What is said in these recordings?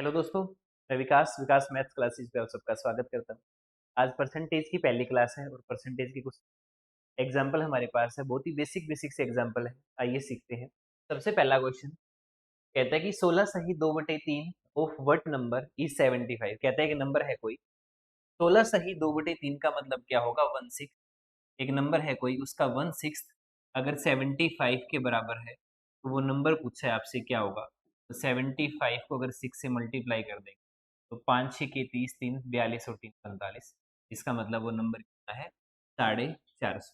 Hello दोस्तों, मैं विकास विकास maths classes पे आप सबका स्वागत करता हूँ। आज परसेंटेज की पहली क्लास है और परसेंटेज की कुछ एग्जाम्पल हमारे पास है। बहुत ही बेसिक बेसिक से एग्जाम्पल है, आइए सीखते हैं। सबसे पहला क्वेश्चन कहता है कि 16 सही 2/3 ऑफ व्हाट नंबर इज 75। कहता है कि नंबर है कोई 16 सही 2/3 का मतलब क्या होगा, 1/6। एक नंबर है कोई, उसका 1/6 अगर 75 के बराबर है तो वो नंबर पूछा है आपसे क्या होगा। तो 75 को अगर 6 से मल्टीप्लाई कर देंगे तो 5 6 के 30, 3 42 और 3 45। इसका मतलब वो नंबर कितना है, 450।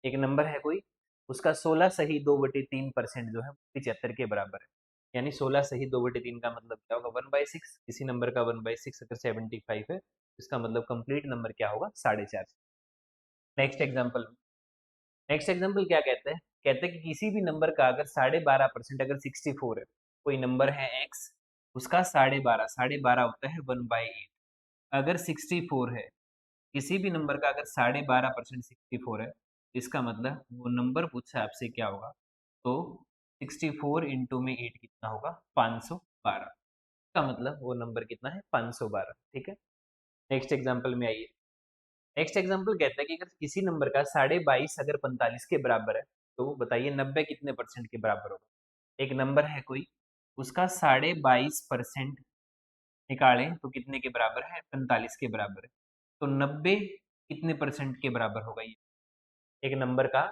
एक नंबर है कोई, उसका 16 सही 2/3% जो है 75 के बराबर है। यानी 16 सही 2/3 का मतलब क्या होगा, 1/6। किसी नंबर का 1/6 अगर 75 है, इसका मतलब कंप्लीट नंबर क्या होगा, 450। नेक्स्ट एग्जाम्पल, नेक्स्ट एग्जाम्पल क्या कहते हैं कि किसी भी नंबर का अगर 12.5% अगर 64 है, कोई नंबर है x, उसका 12.5 12.5 होता है 1/8। अगर 64 है, किसी भी नंबर का अगर 12.5% 64 है, इसका मतलब वो नंबर पूछा है आपसे क्या होगा। तो 64 इंटू में 8 कितना होगा, 512। इसका मतलब वो नंबर कितना है, 512। ठीक है, नेक्स्ट एग्जाम्पल में आइए। नेक्स्ट एग्जाम्पल कहता है कि अगर किसी नंबर का 22.5 अगर 45 के बराबर है, तो बताइए 90 कितने परसेंट के बराबर होगा। एक नंबर है कोई, उसका 22.5% निकालें तो कितने के बराबर है, 45 के बराबर है। तो 90 कितने परसेंट के बराबर होगा ये। एक नंबर का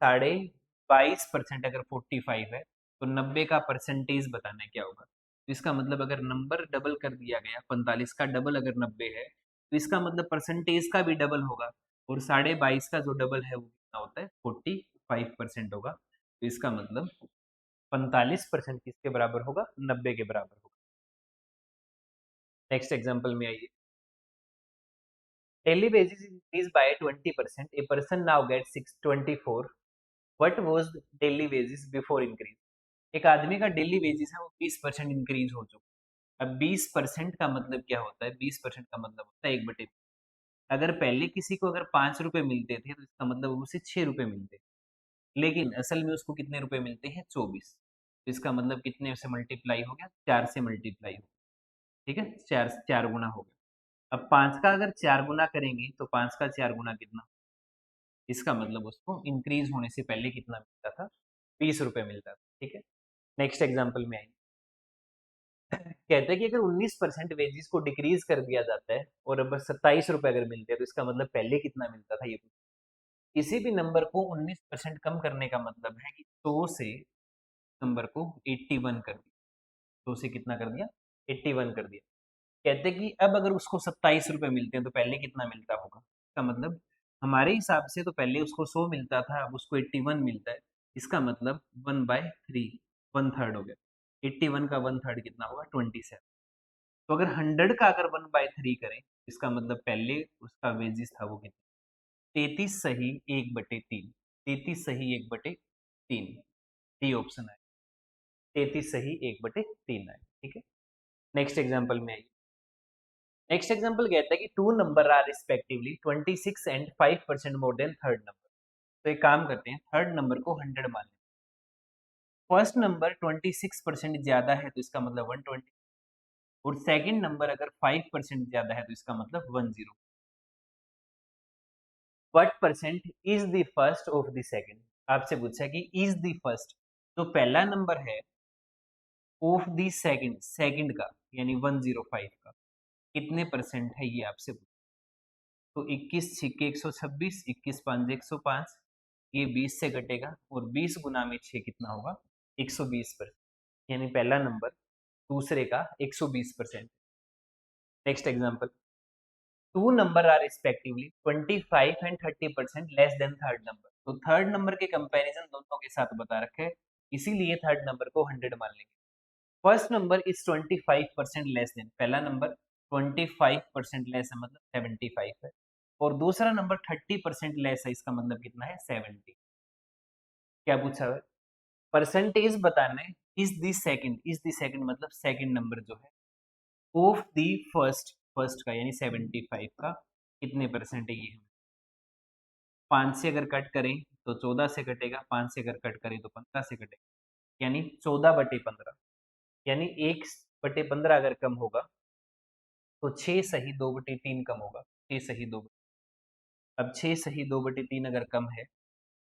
22.5% अगर 45 है, तो 90 का परसेंटेज बताना है क्या होगा। तो इसका मतलब अगर नंबर डबल कर दिया गया, 45 का डबल अगर 90 है, तो इसका मतलब परसेंटेज का भी डबल होगा। और 22.5 का जो डबल है वो कितना होता है, 45% होगा। तो इसका मतलब 45% किसके बराबर होगा, 90 के बराबर होगा। नेक्स्ट एग्जाम्पल में आइए। Daily wages increased by 20%. A person now gets 624. What was daily wages before increase? एक आदमी का डेली वेजेस है वो 20% इंक्रीज हो चुका। अब 20% का मतलब क्या होता है, 20% का मतलब होता है 1/। अगर पहले किसी को अगर 5 रुपए मिलते थे तो इसका मतलब उसे 6 रुपए मिलते, लेकिन असल में उसको कितने रुपए मिलते हैं, 24। तो इसका मतलब कितने से मल्टीप्लाई हो गया, 4 से मल्टीप्लाई हो गया। ठीक है, 4 4 गुना हो गया। अब 5 का अगर 4 गुना करेंगे तो 5 का 4 गुना कितना, इसका मतलब उसको इंक्रीज होने से पहले कितना मिलता था, 20 रुपए मिलता था। ठीक है, नेक्स्ट एग्जाम्पल में आएंगे। कहते हैं कि अगर 19% वेजेस को डिक्रीज कर दिया जाता है और अब 27 रुपए अगर मिलते हैं, तो इसका मतलब पहले कितना मिलता था ये। किसी भी नंबर को 19% कम करने का मतलब है कि 100 से नंबर को 81 कर दिया। 100 से कितना कर दिया, 81 कर दिया। कहते हैं कि अब अगर उसको 27 रुपए मिलते हैं तो पहले कितना मिलता होगा। इसका मतलब हमारे हिसाब से तो पहले उसको 100 मिलता था, अब उसको 81 मिलता है। इसका मतलब 1/3, 1/3 हो गया। 81 का 1/3 कितना होगा, 27। तो अगर 100 का अगर 1/3 करें, इसका मतलब पहले उसका वेजिस था वो कितना, 33 सही 1/3। 33 सही 1/3, डी ऑप्शन है। 33 सही 1/3 है। ठीक है, नेक्स्ट एग्जाम्पल में आइए। नेक्स्ट एग्जाम्पल कहता है कि two number are respectively 26 and 5% more than third number. तो एक काम करते हैं, थर्ड नंबर को 100 मान लें। फर्स्ट नंबर 26% ज्यादा है तो इसका मतलब 120। और सेकंड नंबर अगर 5% ज्यादा है तो इसका मतलब 10। What percent is the first of the second. आपसे पूछा है कि इज द फर्स्ट, जो पहला नंबर है, ऑफ द सेकंड, सेकंड का यानी 105 का कितने परसेंट है, ये आपसे पूछा। तो 21 छिक्के 126, 21 5 105, ये 20 से घटेगा और 20 गुना में 6 कितना होगा, 120%। यानी पहला नंबर दूसरे का 120%। Next example, two number are respectively 25 and 30% less than third number. तो थर्ड नंबर के कंपैरिजन दोनों के साथ बता रखे हैं, इसीलिए थर्ड नंबर को 100 मान लेंगे। First number is 25% less than, पहला नंबर 25% लेस है मतलब 75 है। और दूसरा नंबर 30% लेस है, इसका मतलब कितना है, 70। क्या पूछा है, परसेंटेज बताना है। Is the second, is the second मतलब सेकंड नंबर जो है, ऑफ द फर्स्ट, फर्स्ट का यानी 75 का कितने परसेंट है ये। 5 से अगर कट करें तो 14 से कटेगा, 5 से अगर कट करें तो 15 से कटेगा, यानी 14/15। यानी एक बटे 15 अगर कम होगा तो 6 सही 2/3 कम होगा। 6 सही 2, अब 6 सही 2/3 अगर कम है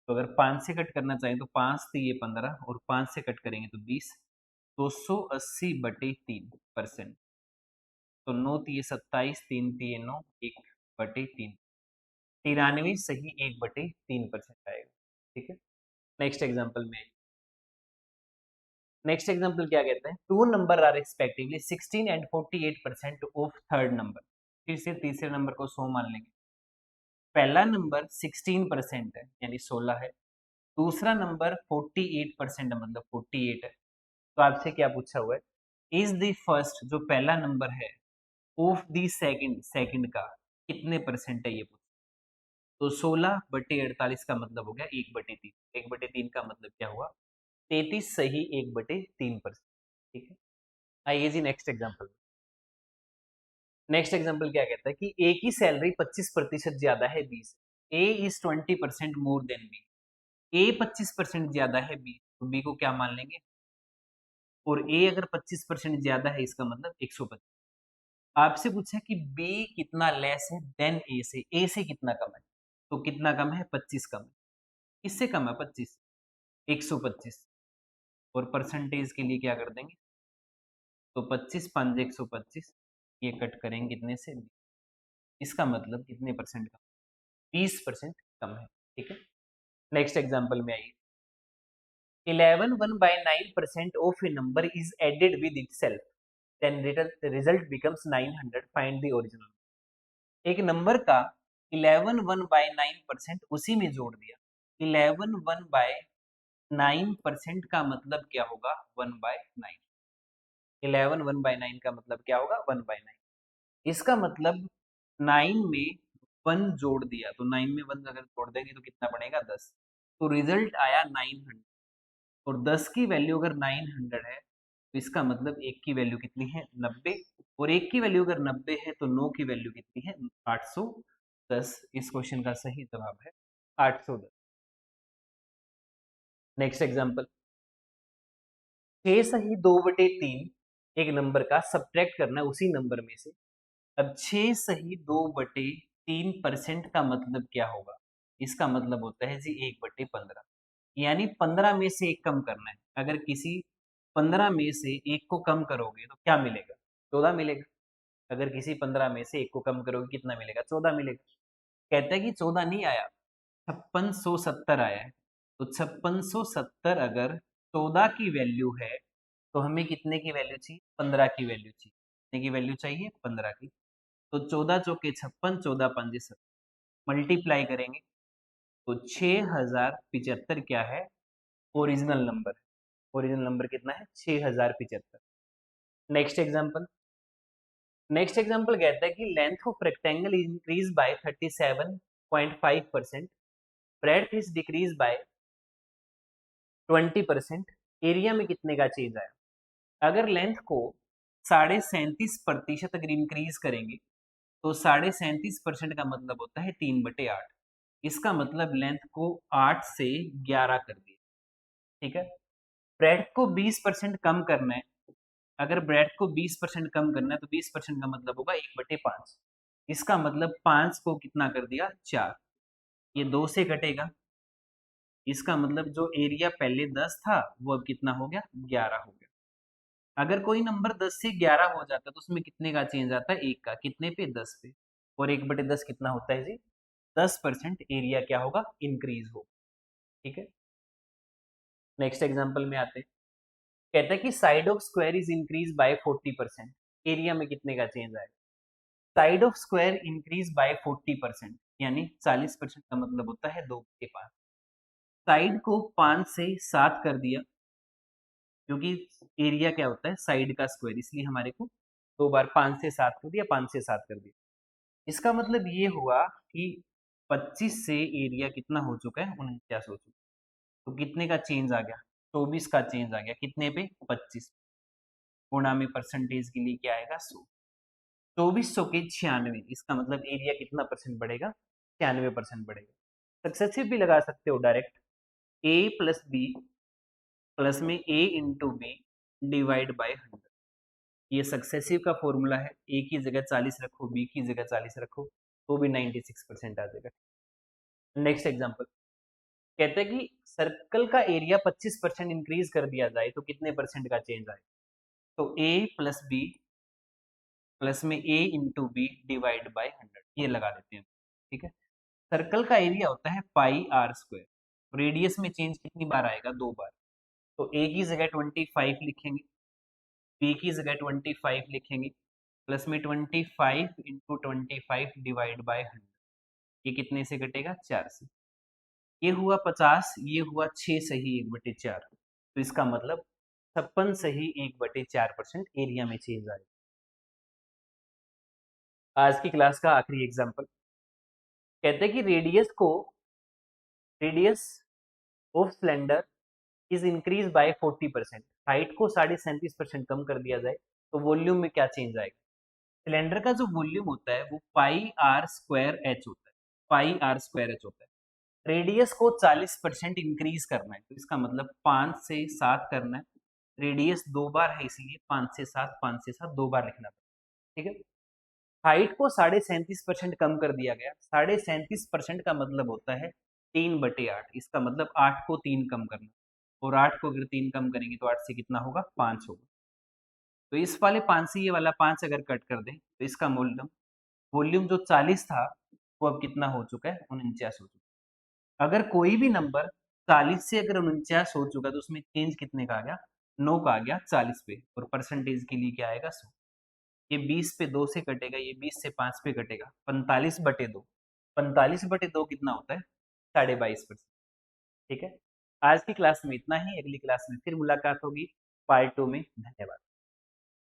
तो अगर 5 से कट करना चाहें तो 5 दिए 15 और 5 से कट करेंगे तो 20, 280/3%। तो 9 तिये 27, 3 तिये 9, 1/3, 93 सही 1/3% आएगा। ठीक है, नेक्स्ट एग्जाम्पल में, नेक्स्ट एग्जाम्पल क्या कहते हैं, two number are respectively 16 and 48% of third number. फिर से तीसरे नंबर को 100 मान लेंगे। पहला नंबर 16% है यानी 16 है, दूसरा नंबर 48% है मतलब 48 है। तो आपसे क्या पूछा हुआ है, इज द फर्स्ट जो पहला नंबर है ऑफ द सेकंड, सेकंड का कितने परसेंट है ये पूछा। तो 16/48 का मतलब हो गया 1/3, 1/3 का मतलब क्या हुआ 33 सही 1/3%। ठीक है, आइए जी नेक्स्ट एग्जांपल। नेक्स्ट एग्जांपल क्या कहता है कि ए की सैलरी 25% ज्यादा है बी से, ए इज 20% मोर देन बी। ए 25% ज्यादा है बी, तो बी को क्या मान लेंगे, और ए अगर 25% ज्यादा है इसका मतलब 125। आपसे पूछा कि बी कितना लेस है देन ए से कितना कम है, तो कितना कम है 25 कम है। किससे कम है 25, 125। और परसेंटेज के लिए क्या कर देंगे, तो 25 5 125, ये कट करेंगे कितने से, इसका मतलब कितने परसेंट कम, 20% कम है। ठीक है, नेक्स्ट एग्जांपल में आइए। 11 1/9% of a number is added with itself, then result becomes 900, find the original। एक नंबर का 11 1/9% उसी में जोड़ दिया। 11 1/9% का मतलब क्या होगा 1/9। 11 1/9 का मतलब क्या होगा 1/9। इसका मतलब 9 में 1 जोड़ दिया, तो 9 में 1 अगर जोड़ देंगे तो कितना बनेगा 10। तो रिजल्ट आया 900, और 10 की वैल्यू अगर 900 है तो इसका मतलब 1 की वैल्यू कितनी है 90, और 1 की वैल्यू अगर 90 है तो 9 की वैल्यू कितनी है 810। इस क्वेश्चन का सही जवाब है 810। नेक्स्ट एग्जांपल, 6 सही 2/3 एक नंबर का सब्ट्रैक्ट करना है उसी नंबर में से। अब 6 सही 2/3% का मतलब क्या होगा, इसका मतलब होता है जी 1/15, यानी 15 में से एक कम करना है। अगर किसी 15 में से एक को कम करोगे तो क्या मिलेगा 14 मिलेगा। अगर किसी 15 में से एक को कम करोगे कितना मिलेगा 14 मिलेगा। कहता है कि 14 नहीं आया, 5670 आया है। तो 5670 अगर 14 की वैल्यू है तो हमें कितने की वैल्यू चाहिए 15 की वैल्यू चाहिए। कितने की वैल्यू चाहिए 15 की। तो 14 चौके 56, 14 पंजे 70, मल्टीप्लाई करेंगे तो 6075 क्या है ओरिजिनल नंबर। ओरिजिनल नंबर कितना है 6075। नेक्स्ट एग्जांपल, नेक्स्ट एग्जांपल कहता है कि length of rectangle increase by 37.5%, breadth is decrease by 20%, area में कितने का चेंज आया। अगर लेंथ को 37.5% अगर इंक्रीज करेंगे तो 37.5% का मतलब होता है 3/8। इसका मतलब लेंथ को 8 से 11 कर दिया। ठीक है, ब्रेड्थ को 20% कम करना है। अगर ब्रेड्थ को 20% कम करना है तो 20% का मतलब होगा 1/5। इसका मतलब 5 को कितना कर दिया 4, ये 2 से कटेगा। इसका मतलब जो एरिया पहले 10 था वो अब कितना हो गया 11 हो गया। अगर कोई नंबर 10 से 11 हो जाता है तो उसमें कितने का चेंज आता है 1 का, कितने पे 10 पे। और 1/10 कितना होता है जी 10%, एरिया क्या होगा इंक्रीज हो। ठीक है, नेक्स्ट एग्जांपल में आते हैं। कहता है कि side of square is increase by 40%, area में कितने का चेंज आएगा। Side of square increase by 40%, यानी 40% का मतलब होता है 2/5। साइड को 5 से 7 कर दिया, क्योंकि एरिया क्या होता है साइड का स्क्वायर, इसलिए हमारे को 2 बार 5 से 7 कर दिया, 5 से 7 कर दिया। इसका मतलब ये हुआ कि 25 से एरिया कितना हो चुका है 49 हो चुका है। तो कितने का चेंज आ गया 24 का चेंज आ गया, कितने पे 25। गुणा में परसेंटेज के लिए क्या आएगा 100। 2400 के 96, इसका मतलब एरिया कितना परसेंट बढ़ेगा 96% बढ़ेगा। सक्सेसिव भी लगा सकते हो डायरेक्ट, ए प्लस बी प्लस में ए इंटू बी डिवाइड बाई 100। ये सक्सेसिव का फॉर्मूला है, ए की जगह 40 रखो, बी की जगह 40 रखो, तो भी 96% आ जाएगा। नेक्स्ट एग्जांपल कहते हैं कि सर्कल का एरिया 25% इंक्रीज कर दिया जाए तो कितने परसेंट का चेंज आए। तो ए प्लस बी प्लस में ए इंटू बी डिवाइड बाय 100 ये लगा देते हैं, ठीक है। सर्कल का एरिया होता है पाई आर स्क्वायर, रेडियस में चेंज कितनी बार आएगा, 2 बार। तो ए की जगह 25 लिखेंगे, बी की जगह 25 लिखेंगे, प्लस में 25 इंटू 25 डिवाइड बाय 100, ये कितने से कटेगा, 4 से। ये हुआ 50, ये हुआ 6 सही 1/4, तो इसका मतलब 56 सही 1/4% एरिया में चेंज आएगा। आज की क्लास का आखिरी एग्जाम्पल कहते हैं कि radius of cylinder is increase by 40%, height को 37.5% कम कर दिया जाए तो वॉल्यूम में क्या चेंज आएगा। सिलेंडर का जो वॉल्यूम होता है वो पाई आर स्क्वायर एच होता है, पाई आर स्क्वायर एच होता है। रेडियस को 40% इंक्रीज करना है तो इसका मतलब 5 से 7 करना है। रेडियस 2 बार है इसलिए 5 से 7 5 से 7 2 बार लिखना पड़ेगा, ठीक है। हाइट को 37.5% कम कर दिया गया, 37.5% का मतलब होता है 3/8, इसका मतलब 8 को 3 कम करना, और 8 को अगर 3 कम करेंगे तो 8 से कितना होगा, 5 होगा। तो इस वाले 5 से ये वाला 5 अगर कट कर दें तो इसका वॉल्यूम वॉल्यूम जो 40 था वो अब कितना हो चुका है, 49 हो चुका है। अगर कोई भी नंबर 40 से अगर 49 हो चुका तो उसमें चेंज कितने का आ गया, 9 का आ गया 40 पे, और परसेंटेज के लिए क्या आएगा, 100। ये 20 पे 2 से कटेगा, ये 20 से 5 पे कटेगा, 45/2, 45/2 कितना होता है, 22.5%, ठीक है। आज की क्लास में इतना ही, अगली क्लास में फिर मुलाकात होगी पार्ट 2 में। धन्यवाद।